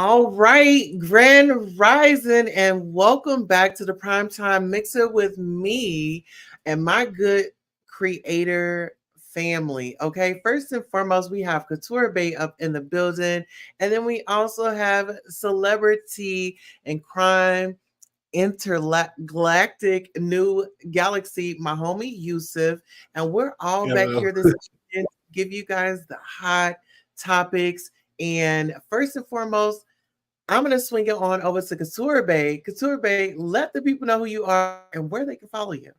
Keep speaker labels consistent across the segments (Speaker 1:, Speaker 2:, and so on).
Speaker 1: All right, Grand Rising, and welcome back to the Primetime Mixer with me and my good creator family. Okay, first and foremost, we have Couture Bay up in the building, and then we also have celebrity and crime intergalactic new galaxy, my homie Yusuf, and we're all back
Speaker 2: Hello.
Speaker 1: here this evening to give you guys the hot topics. And first and foremost, I'm gonna swing it on over to Couture Bay. Couture Bay, let the people know who you are and where they can follow you.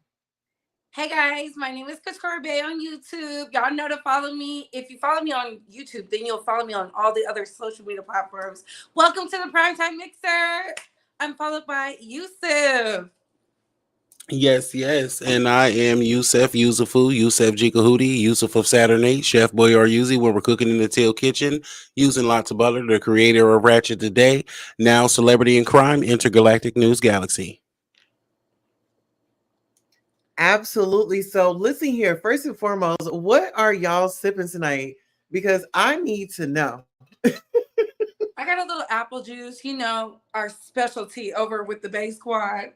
Speaker 3: Hey guys, my name is Couture Bay on YouTube. Y'all know to follow me. If you follow me on YouTube, then you'll follow me on all the other social media platforms. Welcome to the Primetime Mixer. I'm followed by Yusuf.
Speaker 2: Yes. And I am Yusufu, Yusuf Jikahudi, Yusuf of Saturday, Chef Boy Yuzi, where we're cooking in the Tail Kitchen, using lots of butter, the creator of Ratchet Today, now Celebrity and Crime, Intergalactic News Galaxy.
Speaker 1: Absolutely. So listen here. First and foremost, what are y'all sipping tonight? Because I need to know.
Speaker 3: I got a little apple juice, our specialty over with the Bay Squad.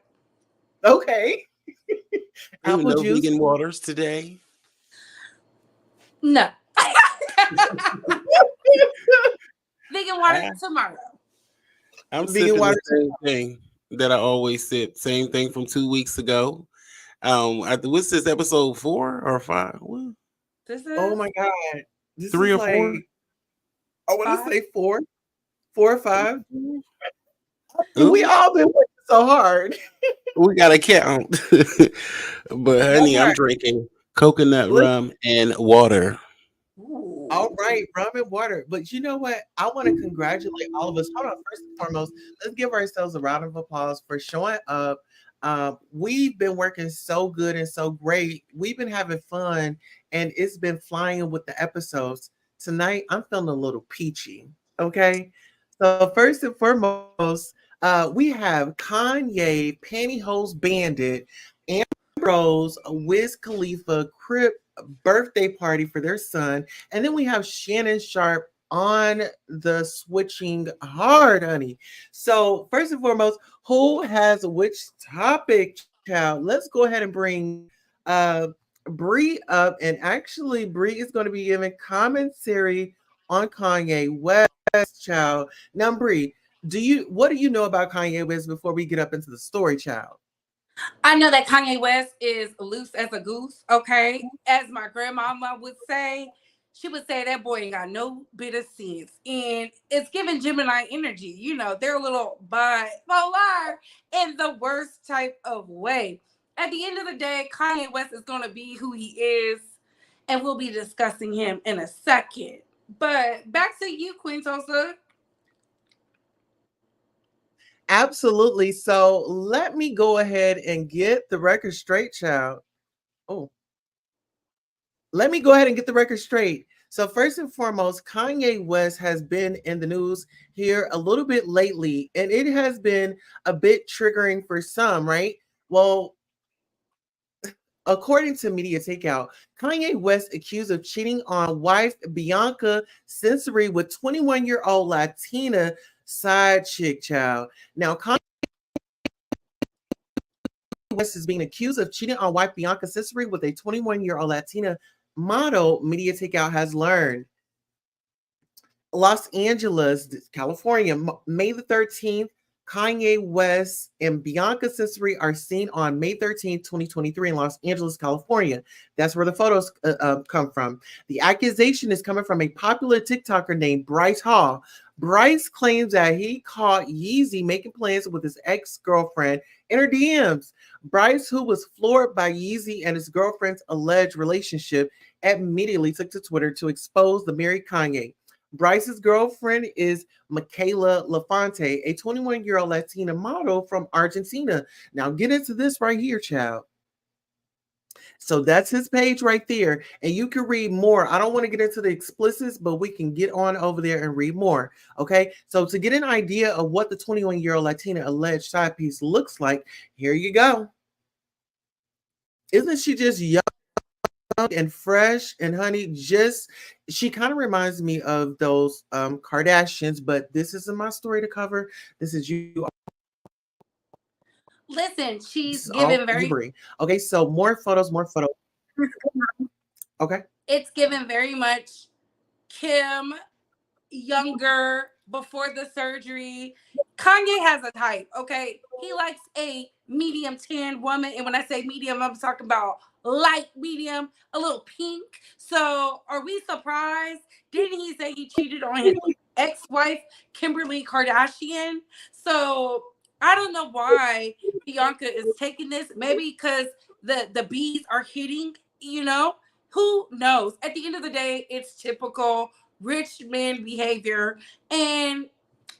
Speaker 1: Okay.
Speaker 2: Even
Speaker 1: Apple
Speaker 2: no
Speaker 1: juice.
Speaker 2: vegan waters today.
Speaker 3: No. Vegan water tomorrow.
Speaker 2: I'm
Speaker 1: Vegan
Speaker 2: sipping
Speaker 1: water.
Speaker 2: the same thing that I always sip. Same thing from 2 weeks ago. What's this, episode 4 or 5? What?
Speaker 3: This
Speaker 1: Oh
Speaker 3: is
Speaker 1: my God. This
Speaker 2: 3
Speaker 1: is
Speaker 2: or 4?
Speaker 1: I want to say 4 or 5. We
Speaker 2: Ooh,
Speaker 1: all been working so hard.
Speaker 2: we gotta count. But
Speaker 1: All
Speaker 2: honey, I'm
Speaker 1: right.
Speaker 2: drinking coconut rum and water.
Speaker 1: All
Speaker 3: Ooh.
Speaker 1: right, rum and water. But you know what? I want to congratulate all of us. Hold on, first and foremost, let's give ourselves a round of applause for showing up. We've been working so good and so great. We've been having fun, and it's been flying with the episodes. Tonight, I'm feeling a little peachy. Okay. So, first and foremost, we have Kanye, Pantyhose Bandit, Ambrose, Wiz Khalifa, Crip birthday party for their son. And then we have Shannon Sharpe on the switching hard, honey. So, first and foremost, who has which topic, child? Let's go ahead and bring uh Bree up. And actually, Bree is going to be giving commentary on Kanye West, child. Now, Bree, what do you know about Kanye West before we get up into the story, child?
Speaker 3: I know that Kanye West is loose as a goose, okay? As my grandmama would say, she would say that boy ain't got no bit of sense. And it's giving Gemini energy. They're a little bipolar in the worst type of way. At the end of the day, Kanye West is going to be who he is, and we'll be discussing him in a second. But back to you, Queen Tulsa.
Speaker 1: Absolutely. So let me go ahead and get the record straight, child. Oh, let me go ahead and get the record straight. So, first and foremost, Kanye West has been in the news here a little bit lately, and it has been a bit triggering for some, right? Well, according to Media Takeout, Kanye West accused of cheating on wife Bianca Sensory with 21-year-old Latina side chick, child. Now, Kanye West is being accused of cheating on wife Bianca Sensory with a 21-year-old Latina model, Media Takeout has learned. Los Angeles, California, May the 13th, Kanye West and Bianca Sensory are seen on May 13th, 2023 in Los Angeles, California. That's where the photos come from. The accusation is coming from a popular TikToker named Bryce Hall. Bryce claims that he caught Yeezy making plans with his ex-girlfriend in her DMs. Bryce, who was floored by Yeezy and his girlfriend's alleged relationship, immediately took to Twitter to expose the married Kanye. Bryce's girlfriend is Michaela Lafonte, a 21-year-old Latina model from Argentina. Now, get into this right here, child. So that's his page right there. And you can read more. I don't want to get into the explicits, but we can get on over there and read more. Okay. So to get an idea of what the 21-year-old Latina alleged side piece looks like, here you go. Isn't she just young? and fresh. And honey, just she kind of reminds me of those Kardashians, but this isn't my story to cover. This is you.
Speaker 3: Listen,
Speaker 1: This
Speaker 3: she's
Speaker 1: is all
Speaker 3: giving
Speaker 1: you
Speaker 3: very
Speaker 1: bring. Okay, so more photos, more photos. Okay.
Speaker 3: it's given very much Kim younger before the surgery. Kanye has a type, okay? He likes a medium tan woman. And when I say medium, I'm talking about light medium, a little pink. So are we surprised? Didn't he say he cheated on his ex-wife, Kimberly Kardashian? So I don't know why Bianca is taking this. Maybe because the bees are hitting, you know? Who knows? At the end of the day, it's typical rich man behavior. And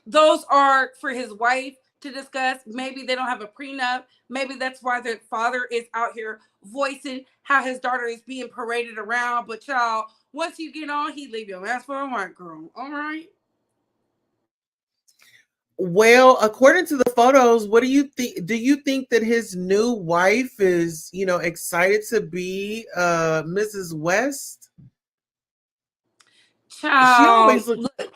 Speaker 3: those are for his wife to discuss. Maybe they don't have a prenup. Maybe that's why the father is out here voicing how his daughter is being paraded around. But y'all, once you get on, he leave your ass for a white girl. All right.
Speaker 1: Well, according to the photos, what do you think? Do you think that his new wife is, excited to be Mrs. West? She
Speaker 3: Child,
Speaker 1: always looks
Speaker 3: look,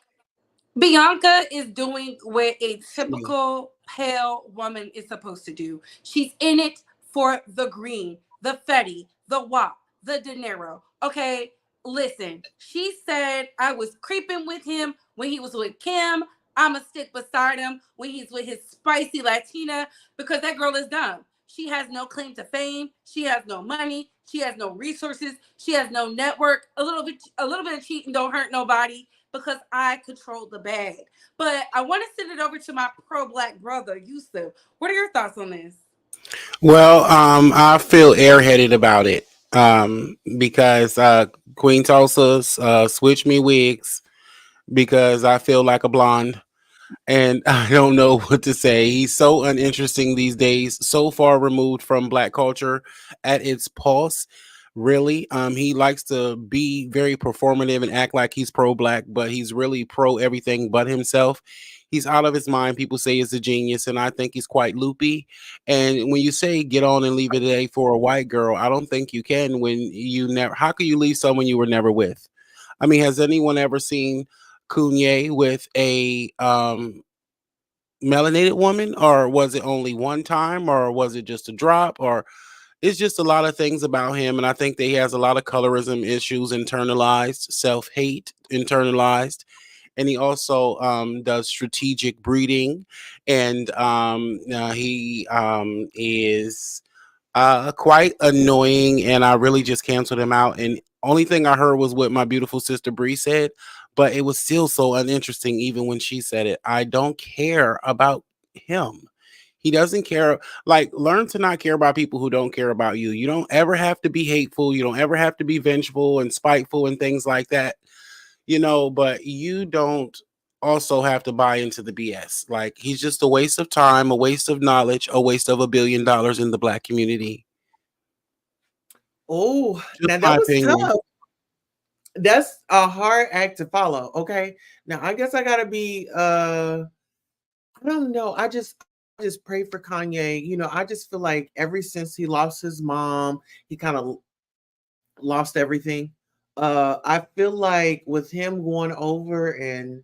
Speaker 3: Bianca is doing what a
Speaker 1: sweet.
Speaker 3: typical pale woman is supposed to do. She's in it for the green, the Fetty, the WAP, the dinero. Okay, listen. She said I was creeping with him when he was with Kim. I'ma stick beside him when he's with his spicy Latina because that girl is dumb. She has no claim to fame. She has no money. She has no resources. She has no network. A little bit of cheating don't hurt nobody because I control the bag. But I want to send it over to my pro-black brother, Yusuf. What are your thoughts on this?
Speaker 2: Well, I feel airheaded about it. Because Queen Tulsa's switch me wigs because I feel like a blonde. And I don't know what to say. He's so uninteresting these days, so far removed from black culture at its pulse. Really, he likes to be very performative and act like he's pro black, but he's really pro everything but himself. He's out of his mind. People say he's a genius, and I think he's quite loopy. And when you say get on and leave it today for a white girl, I don't think you can when you never. How can you leave someone you were never with? I mean, has anyone ever seen Kanye with a melanated woman, or was it only one time, or was it just a drop, or it's just a lot of things about him? And I think that he has a lot of colorism issues internalized, self-hate internalized, and he also does strategic breeding, and he is quite annoying, and I really just canceled him out. And only thing I heard was what my beautiful sister Bree said, but it was still so uninteresting even when she said it. I don't care about him. He doesn't care. Like, learn to not care about people who don't care about you. You don't ever have to be hateful. You don't ever have to be vengeful and spiteful and things like that, but you don't also have to buy into the BS. Like, he's just a waste of time, a waste of knowledge, a waste of $1 billion in the black community.
Speaker 1: Oh,
Speaker 2: Just
Speaker 1: now
Speaker 2: my
Speaker 1: that was
Speaker 2: opinion.
Speaker 1: tough. That's a hard act to follow. Okay. Now I guess I gotta be I don't know. I just pray for Kanye. I just feel like ever since he lost his mom, he kind of lost everything. I feel like with him going over and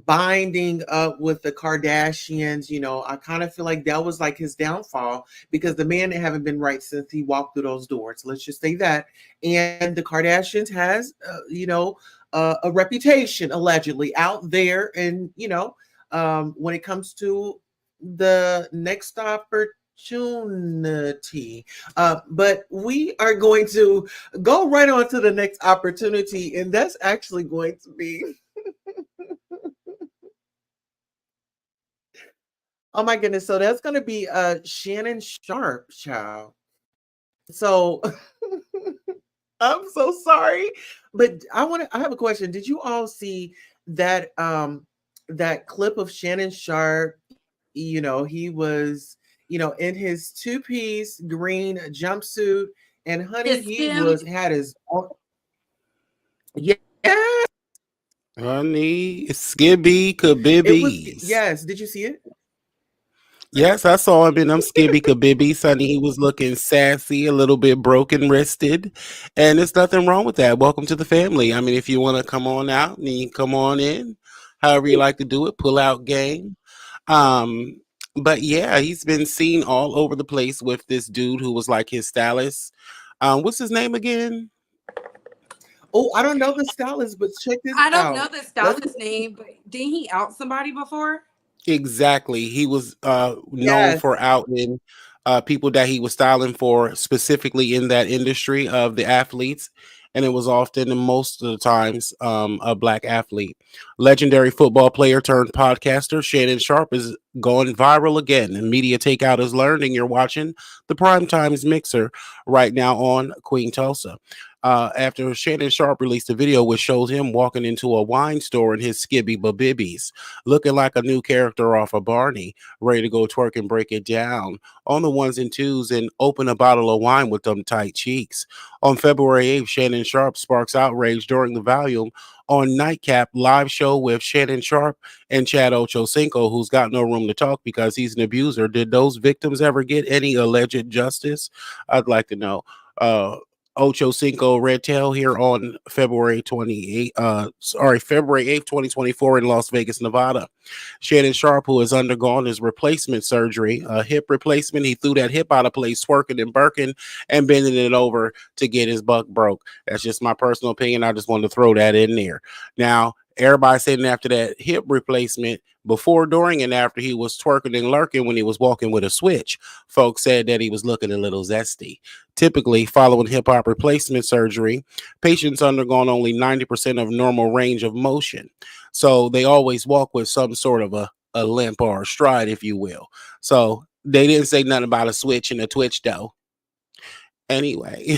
Speaker 1: binding up with the Kardashians, I kind of feel like that was like his downfall because the man haven't been right since he walked through those doors. Let's just say that. And the Kardashians has, a reputation allegedly out there, and when it comes to the next opportunity. But we are going to go right on to the next opportunity, and that's actually going to be, oh my goodness, so that's going to be Shannon Sharpe, child. So I'm so sorry, but I have a question. Did you all see that clip of Shannon Sharpe? He was, in his two-piece green jumpsuit, and honey,
Speaker 3: His
Speaker 1: he
Speaker 3: skim,
Speaker 1: was had his own, yeah,
Speaker 2: Honey, skibby
Speaker 1: it was,
Speaker 2: kabibbies.
Speaker 1: yes. Did you see it?
Speaker 2: Yes, I saw him in them skibby kabibbies, honey. He was looking sassy, a little bit broken wristed, and there's nothing wrong with that. Welcome to the family. I mean, if you want to come on out, and you can come on in, however you like to do it, pull out game. Um, but yeah, he's been seen all over the place with this dude who was like his stylist. What's his name again?
Speaker 1: Oh, I don't know the stylist, but check this
Speaker 3: I don't know
Speaker 1: out.
Speaker 3: the
Speaker 1: Let's
Speaker 3: stylist's name, but didn't he out somebody before?
Speaker 2: Exactly. He was known
Speaker 1: yes.
Speaker 2: for outing people that he was styling for, specifically in that industry of the athletes. And it was often, and most of the times, a black athlete. Legendary football player turned podcaster Shannon Sharpe is going viral again. And media takeout is learned, and you're watching the Prime Times Mixer right now on Queen Tulsa. After Shannon Sharpe released a video which showed him walking into a wine store in his skibby babibbies, looking like a new character off of Barney, ready to go twerk and break it down on the ones and twos and open a bottle of wine with them tight cheeks. On February 8th, Shannon Sharpe sparks outrage during the volume on Nightcap live show with Shannon Sharpe and Chad Ochocinco, who's got no room to talk because he's an abuser. Did those victims ever get any alleged justice? I'd like to know. Ocho Cinco Redtail here on February 8th, 2024 in Las Vegas, Nevada. Shannon Sharpe, who has undergone his replacement surgery, a hip replacement. He threw that hip out of place, twerking and burking and bending it over to get his buck broke. That's just my personal opinion. I just wanted to throw that in there. Now, everybody saying after that hip replacement, before, during, and after he was twerking and lurking when he was walking with a switch, folks said that he was looking a little zesty. Typically, following hip hop replacement surgery, patients undergone only 90% of normal range of motion. So they always walk with some sort of a limp or a stride, if you will. So they didn't say nothing about a switch and a twitch, though. Anyway,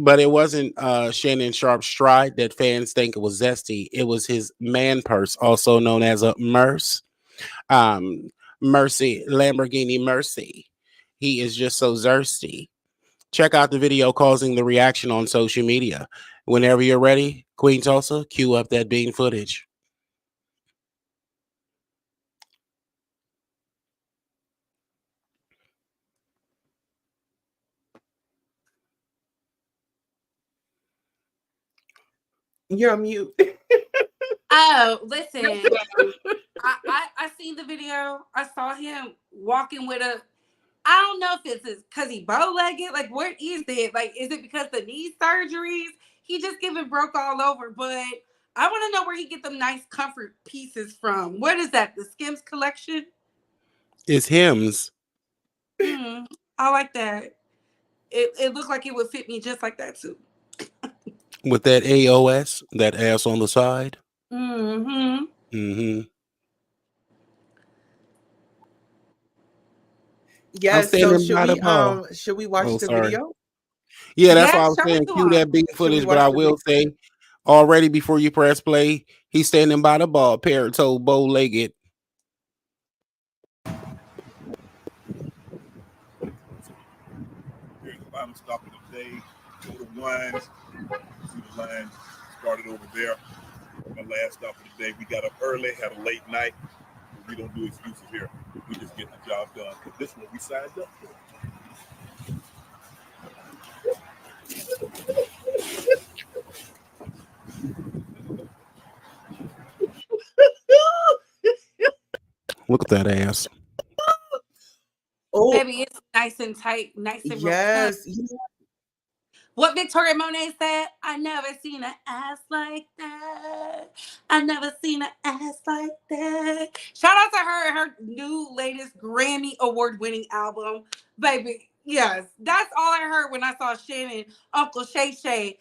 Speaker 2: but it wasn't Shannon Sharpe's stride that fans think it was zesty. It was his man purse, also known as a Merce. Um, Mercy, Lamborghini Mercy. He is just so thirsty. Check out the video causing the reaction on social media. Whenever you're ready, Queen Tulsa, cue up that bean footage.
Speaker 1: You're on mute.
Speaker 3: Oh, listen. I seen the video. I saw him walking with a. I don't know if it's because he bow legged. Like, what is it? Like, is it because the knee surgeries? He just getting broke all over. But I want to know where he get them nice comfort pieces from. What is that? The Skims collection?
Speaker 2: It's hymns
Speaker 3: I like that. It looked like it would fit me just like that too.
Speaker 2: with that AOS, that ass on the side.
Speaker 3: Mm-hmm.
Speaker 2: Mm-hmm. I'm
Speaker 1: Yes. So
Speaker 2: standing by the ball.
Speaker 1: should we watch
Speaker 2: Oh,
Speaker 1: the
Speaker 2: sorry.
Speaker 1: video?
Speaker 2: Yeah, that's why
Speaker 3: Yeah,
Speaker 2: I was
Speaker 3: show it
Speaker 2: saying
Speaker 3: to
Speaker 2: cue
Speaker 3: him.
Speaker 2: that bean
Speaker 1: Should we
Speaker 2: footage, but
Speaker 1: watch
Speaker 2: I
Speaker 1: the video?
Speaker 2: will say already before you press play, he's standing by the ball, parrot toe, bow legged.
Speaker 4: Here's the final stop of the day. Go to wines. See the line started over there. My last stop of the day. We got up early, had a late night. We don't do excuses here. We just get the job done. This one we signed up for.
Speaker 2: Look at that ass.
Speaker 1: Oh,
Speaker 3: Baby, it's nice and tight, nice and robust.
Speaker 1: yes.
Speaker 3: What Victoria Monet said, I never seen an ass like that. I never seen an ass like that. Shout out to her and her new latest Grammy award winning album. Baby, yes, that's all I heard when I saw Shannon, Uncle Shay Shay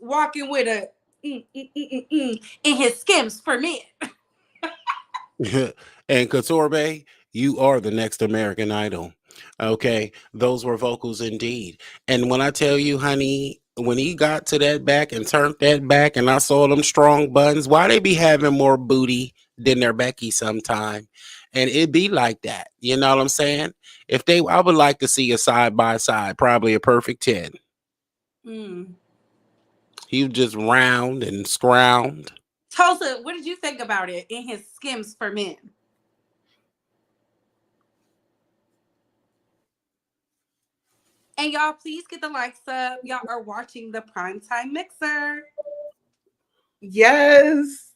Speaker 3: walking with a in his Skims for men.
Speaker 2: And Couture, you are the next American Idol. Okay, those were vocals indeed. And when I tell you, honey, when he got to that back and turned that back, and I saw them strong buns, why they be having more booty than their Becky sometime? And it be like that. You know what I'm saying? If they, I would like to see a side by side, probably a perfect 10. He was just round and scround.
Speaker 3: Tulsa, what did you think about it in his Skims for men? And y'all, please get the likes up. Y'all are watching the Primetime Mixer.
Speaker 1: Yes.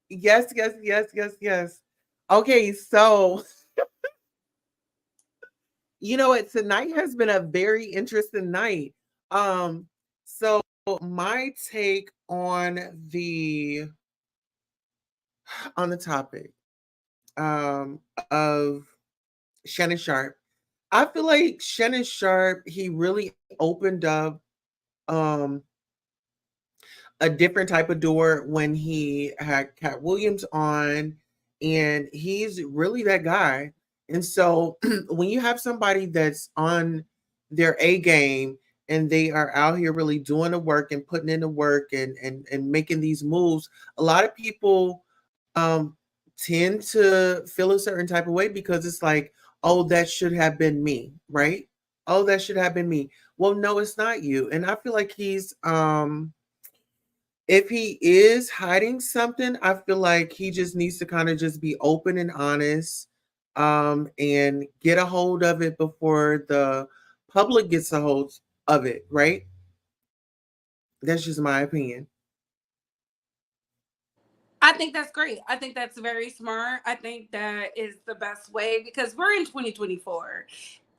Speaker 1: Yes, yes, yes, yes, yes. Okay, so you know what? Tonight has been a very interesting night. So my take on the topic of Shannon Sharpe. I feel like Shannon Sharpe, he really opened up um a different type of door when he had Cat Williams on, and he's really that guy. And so when you have somebody that's on their A game and they are out here really doing the work and putting in the work and making these moves, a lot of people um tend to feel a certain type of way because it's like, oh, that should have been me, right? Oh, that should have been me. Well, no, it's not you. And I feel like he's if he is hiding something, I feel like he just needs to kind of just be open and honest, and get a hold of it before the public gets a hold of it, right? That's just my opinion.
Speaker 3: I think that's great. I think that's very smart. I think that is the best way because we're in 2024.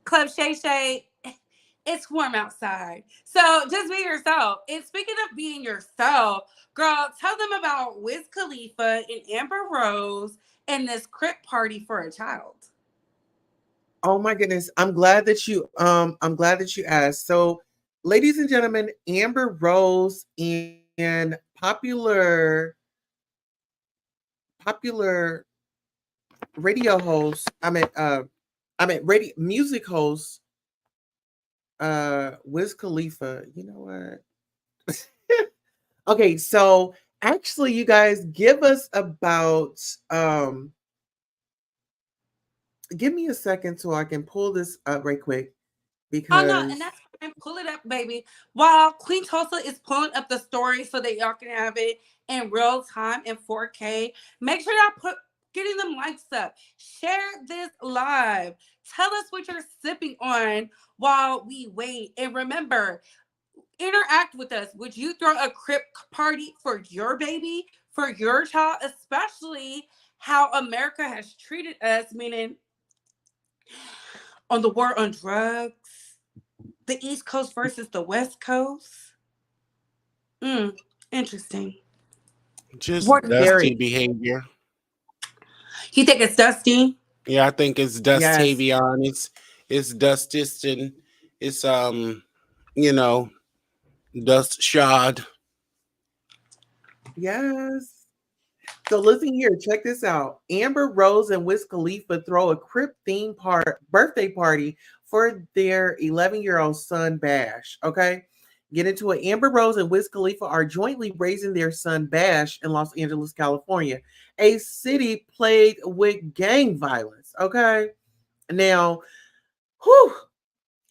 Speaker 3: Club Shay Shay, it's warm outside. So just be yourself. And speaking of being yourself, girl, tell them about Wiz Khalifa and Amber Rose and this Crip party for a child.
Speaker 1: Oh my goodness. I'm glad that you asked. So, ladies and gentlemen, Amber Rose and popular radio host, radio music host Wiz Khalifa. You know what? Okay, so actually you guys give me a second so I can pull this up right quick
Speaker 3: Oh no, and
Speaker 1: because
Speaker 3: that's fine. Pull it up, baby. While Queen Tulsa is pulling up the story so that y'all can have it in real time in 4K. Make sure y'all getting them likes up. Share this live. Tell us what you're sipping on while we wait. And remember, interact with us. Would you throw a Crip party for your baby, for your child, especially how America has treated us, meaning on the war on drugs, the East Coast versus the West Coast? Interesting.
Speaker 2: Just
Speaker 3: What
Speaker 2: dusty
Speaker 1: very
Speaker 2: behavior.
Speaker 3: you think it's dusty?
Speaker 2: Yeah, I think it's
Speaker 1: yes,
Speaker 2: Dustavion. It's Dustiston. It's you know, Dust Shod.
Speaker 1: yes. So listen here, check this out. Amber Rose and Wiz Khalifa throw a Crip theme birthday party for their 11-year-old son Bash. Okay. Get into it. Amber Rose and Wiz Khalifa are jointly raising their son Bash in Los Angeles, California, a city plagued with gang violence. Okay. Now, whew,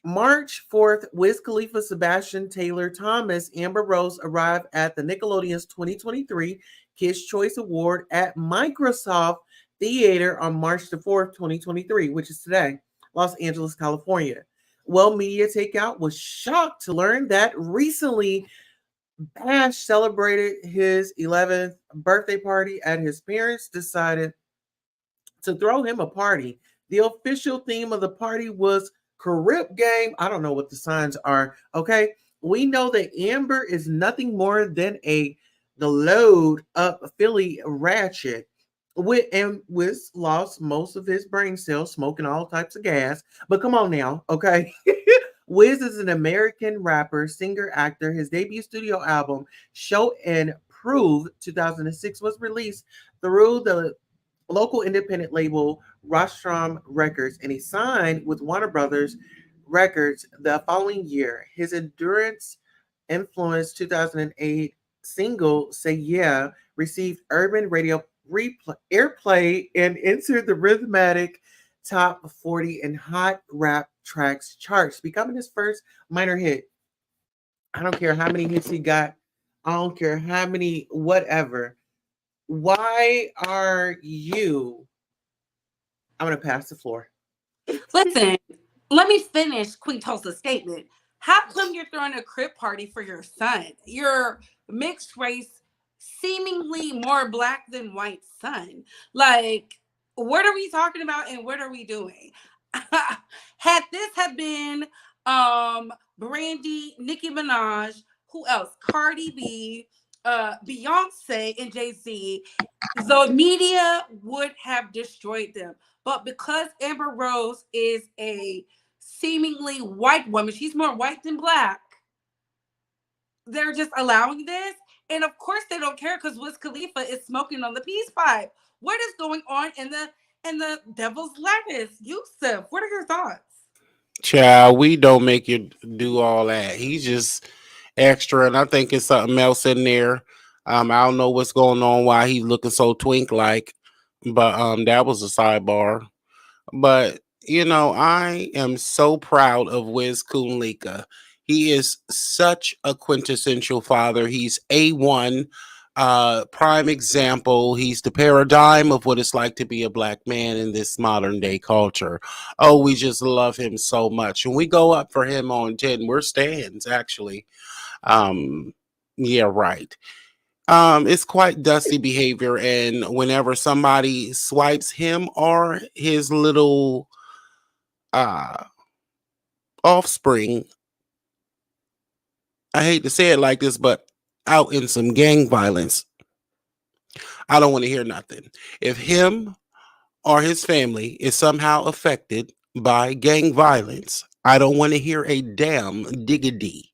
Speaker 1: March 4th, Wiz Khalifa, Sebastian Taylor Thomas, Amber Rose arrived at the Nickelodeon's 2023 Kids' Choice Award at Microsoft Theater on March the 4th, 2023, which is today, Los Angeles, California. Well, Media Takeout was shocked to learn that recently Bash celebrated his 11th birthday party at his parents decided to throw him a party. The official theme of the party was Crip game. I don't know what the signs are. Okay. We know that Amber is nothing more than the load up Philly ratchet. Wiz lost most of his brain cells smoking all types of gas. But come on now, okay? Wiz is an American rapper, singer, actor. His debut studio album, Show and Prove 2006, was released through the local independent label Rostrom Records, and he signed with Warner Brothers Records the following year. His Endurance influenced 2008 single Say Yeah received urban radio airplay and entered the rhythmic top 40 and hot rap tracks charts, becoming his first minor hit. I don't care how many hits he got. I don't care how many, whatever. Why are you I'm gonna pass the floor.
Speaker 3: Listen, let me finish Queen Tulsa's statement. How come you're throwing a crib party for your son? Your mixed race, seemingly more black than white son. Like, what are we talking about and what are we doing? Had this have been Brandy, Nicki Minaj, who else? Cardi B, Beyonce, and Jay-Z, the media would have destroyed them. But because Amber Rose is a seemingly white woman, she's more white than black, they're just allowing this. And of course they don't care because Wiz Khalifa is smoking on the peace pipe. What is going on in the devil's lettuce? Yusuf, what are your thoughts?
Speaker 2: Child, we don't make you do all that. He's just extra, and I think it's something else in there. I don't know what's going on, why he's looking so twink like, but that was a sidebar. But I am so proud of Wiz Khalifa. He is such a quintessential father. He's A1, prime example. He's the paradigm of what it's like to be a black man in this modern day culture. Oh, we just love him so much. And we go up for him on 10. We're stands, actually. Um, yeah, right. It's quite dusty behavior, and whenever somebody swipes him or his little uh offspring, I hate to say it like this, but out in some gang violence, I don't want to hear nothing. If him or his family is somehow affected by gang violence, I don't want to hear a damn diggity.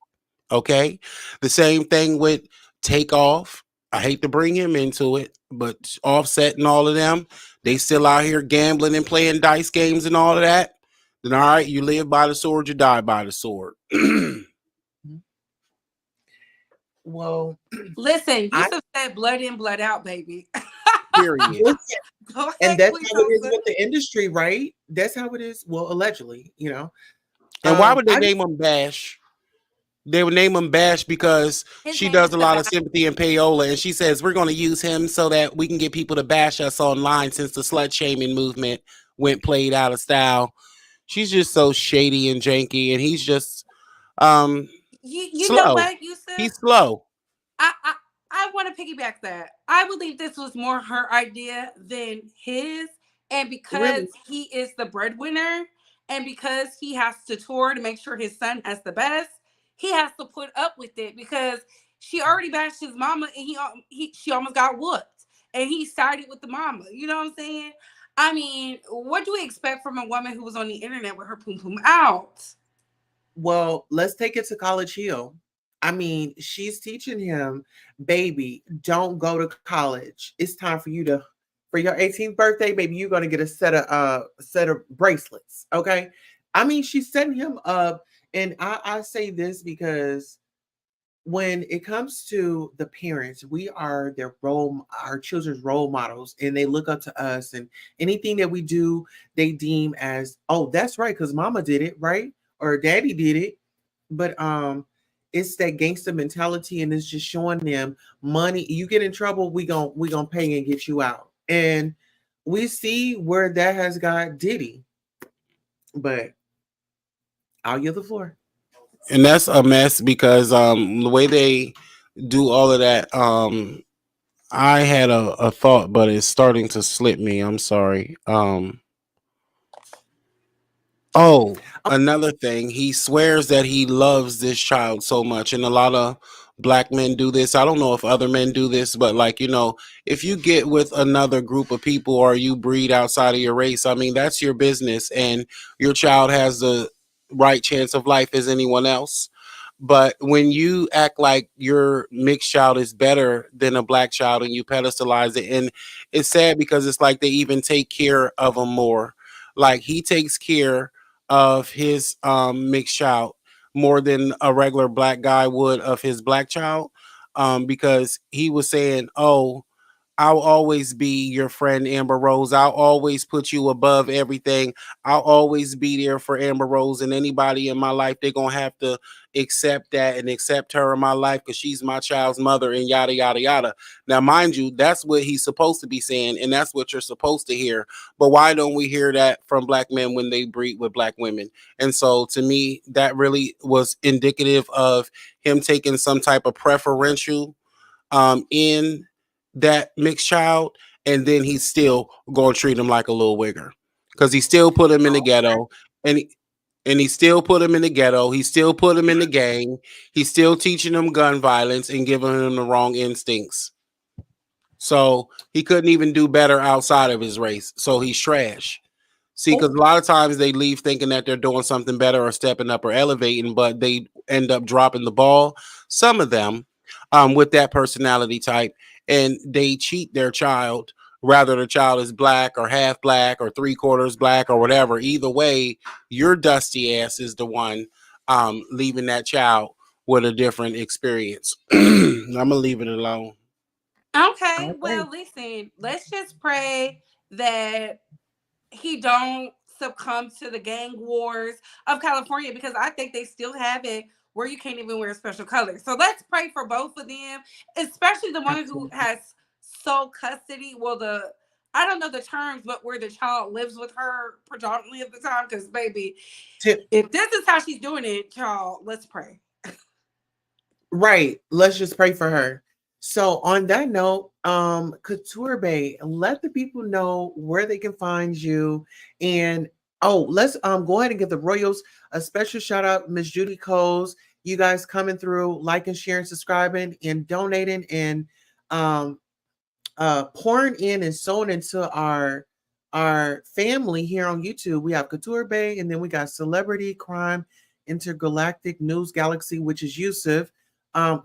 Speaker 2: Okay. The same thing with Takeoff. I hate to bring him into it, but Offset and all of them, they still out here gambling and playing dice games and all of that. Then all right, you live by the sword, you die by the sword.
Speaker 1: Well,
Speaker 3: Listen,
Speaker 1: I
Speaker 3: Yusuf said blood in, blood out, baby.
Speaker 2: Period.
Speaker 3: Go
Speaker 1: and
Speaker 3: ahead,
Speaker 1: that's
Speaker 3: Queen
Speaker 1: how it is
Speaker 3: Tulsa.
Speaker 1: with the industry, right? That's how it is. Well, allegedly.
Speaker 2: And why would they
Speaker 1: I
Speaker 2: name him Bash? They would name him Bash because
Speaker 3: His
Speaker 2: she
Speaker 3: name
Speaker 2: does
Speaker 3: is
Speaker 2: a lot of
Speaker 3: Sebastian.
Speaker 2: sympathy and payola, and she says we're going to use him so that we can get people to bash us online since the slut shaming movement went played out of style. She's just so shady and janky, and he's just um
Speaker 3: You know
Speaker 2: slow.
Speaker 3: what, Yusuf?
Speaker 2: He's slow.
Speaker 3: I I, I want to piggyback that. I believe this was more her idea than his, and because
Speaker 1: really,
Speaker 3: he is the breadwinner, and because he has to tour to make sure his son has the best, he has to put up with it because she already bashed his mama, and he she almost got whooped, and he sided with the mama. You know what I'm saying? I mean, what do we expect from a woman who was on the internet with her poom poom out?
Speaker 1: well, let's take it to College Hill. I mean, she's teaching him, baby, don't go to college. It's time for you to, for your 18th birthday, baby, you're gonna get a set of bracelets. Okay. I mean, she's setting him up, and I say this because when it comes to the parents, we are our children's role models, and they look up to us, and anything that we do, they deem as, oh, that's right, because mama did it, right? Or daddy did it. But it's that gangster mentality, and it's just showing them money. You get in trouble, we gonna pay and get you out. And we see where that has got Diddy. But I'll yield the floor.
Speaker 2: And that's a mess because the way they do all of that, I had a thought, but it's starting to slip me. I'm sorry. Oh, another thing, he swears that he loves this child so much, and a lot of black men do this. I don't know if other men do this, but like, if you get with another group of people or you breed outside of your race, I mean, that's your business, and your child has the right chance of life as anyone else. But when you act like your mixed child is better than a black child and you pedestalize it, and it's sad because it's like they even take care of them more. Like he takes care of his mixed child more than a regular black guy would of his black child, because he was saying, oh, I'll always be your friend, Amber Rose. I'll always put you above everything. I'll always be there for Amber Rose, and anybody in my life, they're going to have to accept that and accept her in my life because she's my child's mother and yada, yada, yada. Now, mind you, that's what he's supposed to be saying, and that's what you're supposed to hear. But why don't we hear that from black men when they breed with black women? And so to me, that really was indicative of him taking some type of preferential in that mixed child, and then he's still going to treat him like a little wigger because he still put him in the ghetto, and he still put him in the ghetto. He still put him in the gang. He's still teaching him gun violence and giving him the wrong instincts. So he couldn't even do better outside of his race. So he's trash. See, because a lot of times they leave thinking that they're doing something better or stepping up or elevating, but they end up dropping the ball. Some of them with that personality type, and they cheat their child. Rather the child is black or half black or 3/4 black or whatever. Either way, your dusty ass is the one leaving that child with a different experience. I'm gonna leave it alone.
Speaker 3: Okay, well, listen, let's just pray that he don't succumb to the gang wars of California, because I think they still have it where you can't even wear special colors. So let's pray for both of them, especially the one who has sole custody. Well, I don't know the terms, but where the child lives with her predominantly at the time. Because baby, if this is how she's doing it, child, let's pray.
Speaker 1: Right. Let's just pray for her. So on that note, Couture Bay, let the people know where they can find you. And let's go ahead and give the Royals a special shout out. Miss Judy Coles, you guys coming through, liking, sharing, subscribing, and donating, and pouring in and sewing into our family here on YouTube. We have Couture Bay, and then we got Celebrity Crime Intergalactic News Galaxy, which is Yusuf.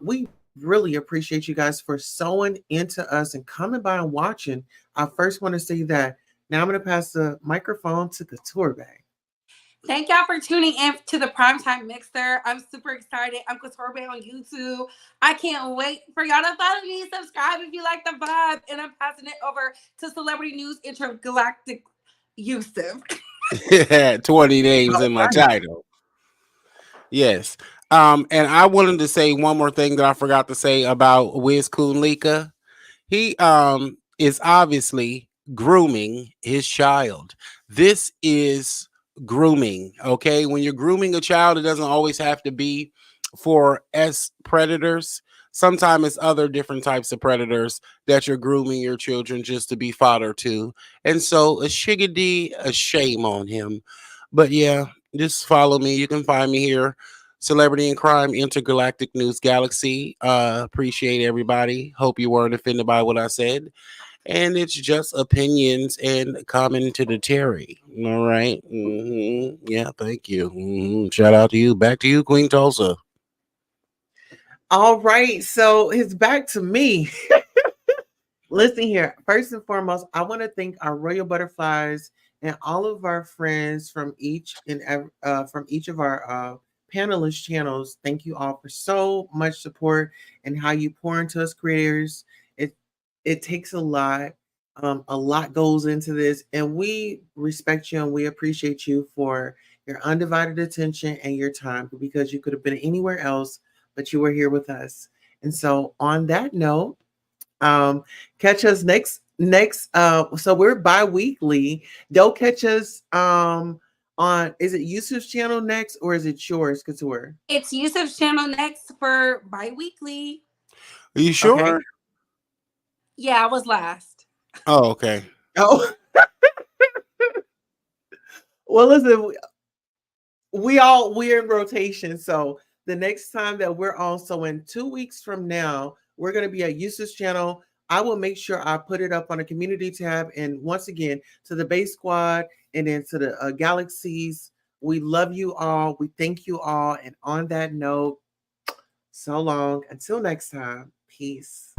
Speaker 1: We really appreciate you guys for sewing into us and coming by and watching. I first want to say that. Now I'm going to pass the microphone to Couture Bay.
Speaker 3: Thank y'all for tuning in to the Primetime Mixer. I'm super excited. I'm Couture Bay on YouTube. I can't wait for y'all to follow me, subscribe if you like the vibe, and I'm passing it over to Celebrity News Intergalactic Yusuf.
Speaker 2: 20 names in my title. Yes. And I wanted to say one more thing that I forgot to say about Wiz Kunlika. He is obviously grooming his child. This is grooming, okay? When you're grooming a child, it doesn't always have to be for predators. Sometimes it's other different types of predators that you're grooming your children just to be fodder to. And so a shame on him. But yeah, just follow me. You can find me here. Celebrity and Crime Intergalactic News Galaxy. Appreciate everybody. Hope you weren't offended by what I said. And it's just opinions and commentary. All right. Yeah, thank you. Shout out to you. Back to you, Queen Tulsa.
Speaker 1: All right. So it's back to me. Listen here. First and foremost, I want to thank our Royal Butterflies and all of our friends from each of our panelist channels. Thank you all for so much support and how you pour into us creators. It takes a lot. A lot goes into this, and we respect you and we appreciate you for your undivided attention and your time, because you could have been anywhere else, but you were here with us. And so on that note, catch us next so we're bi-weekly. Don't catch us on, is it Yusuf's channel next or is it yours, Couture?
Speaker 3: It's Yusuf's channel next for bi-weekly.
Speaker 2: Are you sure?
Speaker 1: Okay.
Speaker 3: Yeah, I was last.
Speaker 2: Oh, okay.
Speaker 1: Oh. Well, listen, we're in rotation. So the next time that we're on, so in 2 weeks from now, we're going to be at Yusuf's channel. I will make sure I put it up on a community tab. And once again, to the Base Squad and then to the Galaxies, we love you all. We thank you all. And on that note, so long. Until next time, peace.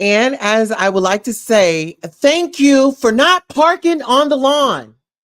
Speaker 1: And as I would like to say, thank you for not parking on the lawn.